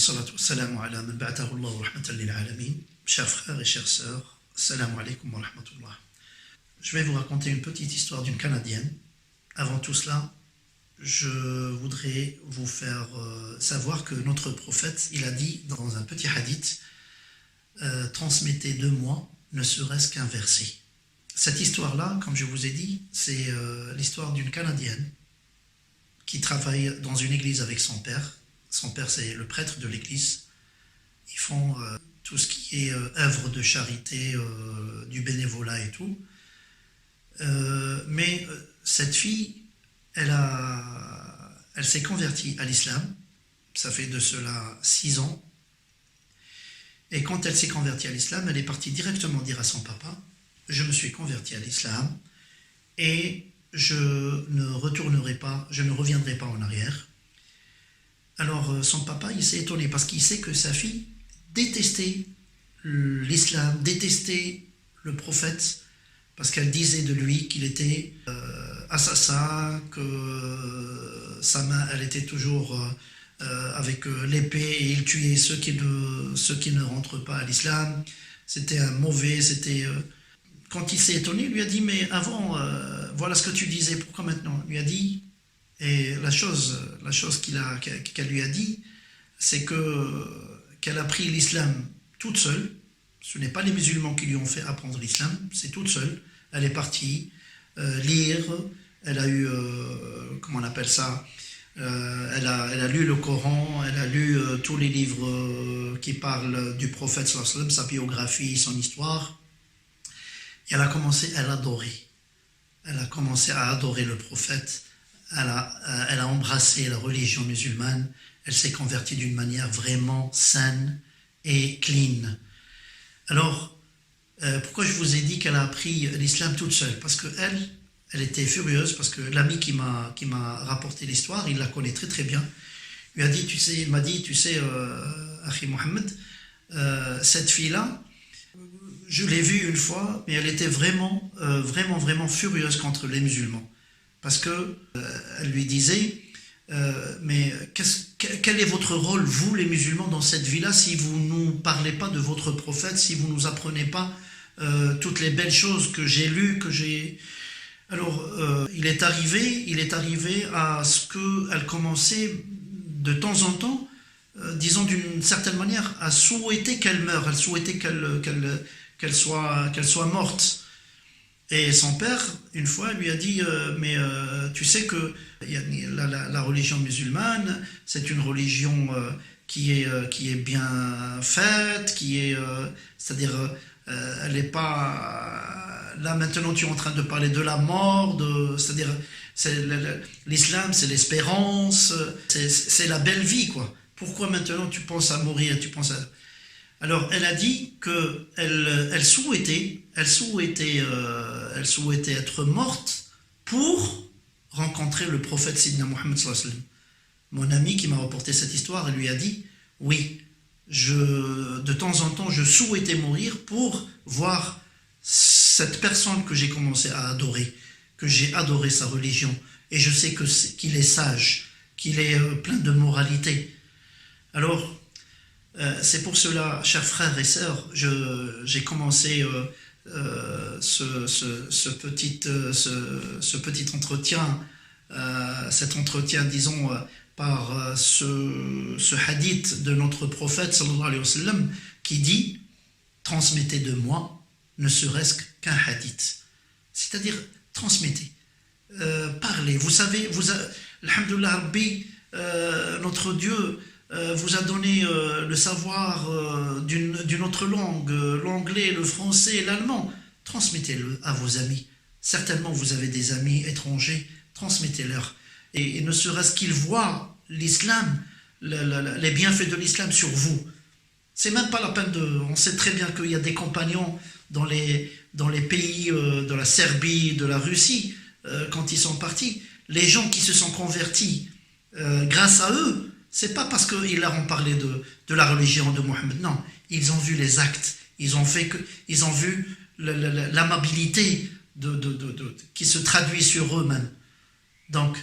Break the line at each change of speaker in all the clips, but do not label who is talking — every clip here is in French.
wassalatu wassalamu ala man ba'athahu Allah rahmatan lil alamin. Chers frères et chères sœurs, assalamu alaikum wa rahmatullah. Je vais vous raconter une petite histoire d'une Canadienne. Avant tout cela, je voudrais vous faire savoir que notre prophète, il a dit dans un petit hadith, transmettez de moi ne serait-ce qu'un verset. Cette histoire-là, comme je vous ai dit, c'est l'histoire d'une Canadienne qui travaille dans une église avec son père. Son père, c'est le prêtre de l'église. Ils font tout ce qui est œuvre de charité, du bénévolat et tout. Mais cette fille, elle s'est convertie à l'islam. Ça fait de cela 6 ans. Et quand elle s'est convertie à l'islam, elle est partie directement dire à son papa, je me suis convertie à l'islam et je ne retournerai pas, je ne reviendrai pas en arrière. Alors son papa, il s'est étonné parce qu'il sait que sa fille détestait l'islam, détestait le prophète, parce qu'elle disait de lui qu'il était assassin, que sa main, elle était toujours avec l'épée et il tuait ceux qui ne rentrent pas à l'islam. C'était un mauvais, c'était... Quand il s'est étonné, il lui a dit, mais avant, voilà ce que tu disais, pourquoi maintenant? Il lui a dit, et la chose qu'elle lui a dit, c'est qu'elle a pris l'islam toute seule. Ce n'est pas les musulmans qui lui ont fait apprendre l'islam, c'est toute seule. Elle est partie lire, elle a eu, comment on appelle ça, elle a lu le Coran, elle a lu tous les livres qui parlent du prophète sallallahu alayhi wa sallam, sa biographie, son histoire. Et elle a commencé à l'adorer. Elle a commencé à adorer le prophète. Elle a embrassé la religion musulmane. Elle s'est convertie d'une manière vraiment saine et clean. Alors, pourquoi je vous ai dit qu'elle a appris l'islam toute seule? Parce qu'elle était furieuse, parce que l'ami qui m'a rapporté l'histoire, il la connaît très très bien. Il m'a dit, tu sais, Akhi Mohammed, cette fille-là, je l'ai vue une fois, mais elle était vraiment furieuse contre les musulmans. Parce que elle lui disait, mais quel est votre rôle, vous les musulmans, dans cette vie-là, si vous ne nous parlez pas de votre prophète, si vous ne nous apprenez pas toutes les belles choses que j'ai lues, que j'ai... Alors, il est arrivé à ce qu'elle commençait de temps en temps, disons d'une certaine manière, à souhaiter qu'elle meure, elle souhaitait qu'elle soit morte. Et son père, une fois, lui a dit, mais tu sais que la religion musulmane, c'est une religion qui est bien faite, c'est-à-dire, elle n'est pas... Là, maintenant, tu es en train de parler de la mort, c'est-à-dire, l'islam, c'est l'espérance, c'est la belle vie, quoi. Pourquoi maintenant tu penses à mourir, Alors, elle a dit qu'elle souhaitait être morte pour rencontrer le prophète Sidna Mohammed sallallahu alayhi wa sallam. Mon ami qui m'a rapporté cette histoire, elle lui a dit, oui, de temps en temps, je souhaitais mourir pour voir cette personne que j'ai commencé à adorer, que j'ai adoré sa religion, et je sais qu'il est sage, qu'il est plein de moralité. Alors, c'est pour cela, chers frères et sœurs, j'ai commencé ce petit entretien, cet entretien, disons, par ce hadith de notre prophète, sallallahu alayhi wa sallam, qui dit « Transmettez de moi, ne serait-ce qu'un hadith ». C'est-à-dire, transmettez, parlez. Vous savez, alhamdoulilah Rabbi, notre Dieu vous a donné le savoir d'une autre langue, l'anglais, le français, l'allemand. Transmettez-le à vos amis. Certainement, vous avez des amis étrangers, transmettez-leur. Et ne serait-ce qu'ils voient l'islam, les bienfaits de l'islam sur vous. C'est même pas la peine on sait très bien qu'il y a des compagnons dans les pays de la Serbie, de la Russie, quand ils sont partis. Les gens qui se sont convertis grâce à eux, c'est pas parce qu'ils leur ont parlé de la religion de Mohammed, non. Ils ont vu les actes, ils ont vu l'amabilité qui se traduit sur eux-mêmes. Donc,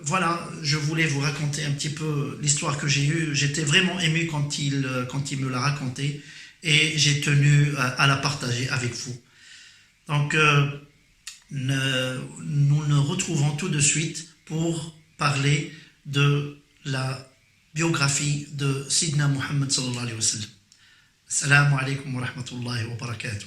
Voilà, je voulais vous raconter un petit peu l'histoire que j'ai eue. J'étais vraiment ému quand il me l'a raconté et j'ai tenu à la partager avec vous. Donc, nous nous retrouvons tout de suite pour parler de la biographie de Sidna Muhammad sallallahu alayhi wa sallam. Assalamu alaikum wa rahmatullahi wa barakatuh.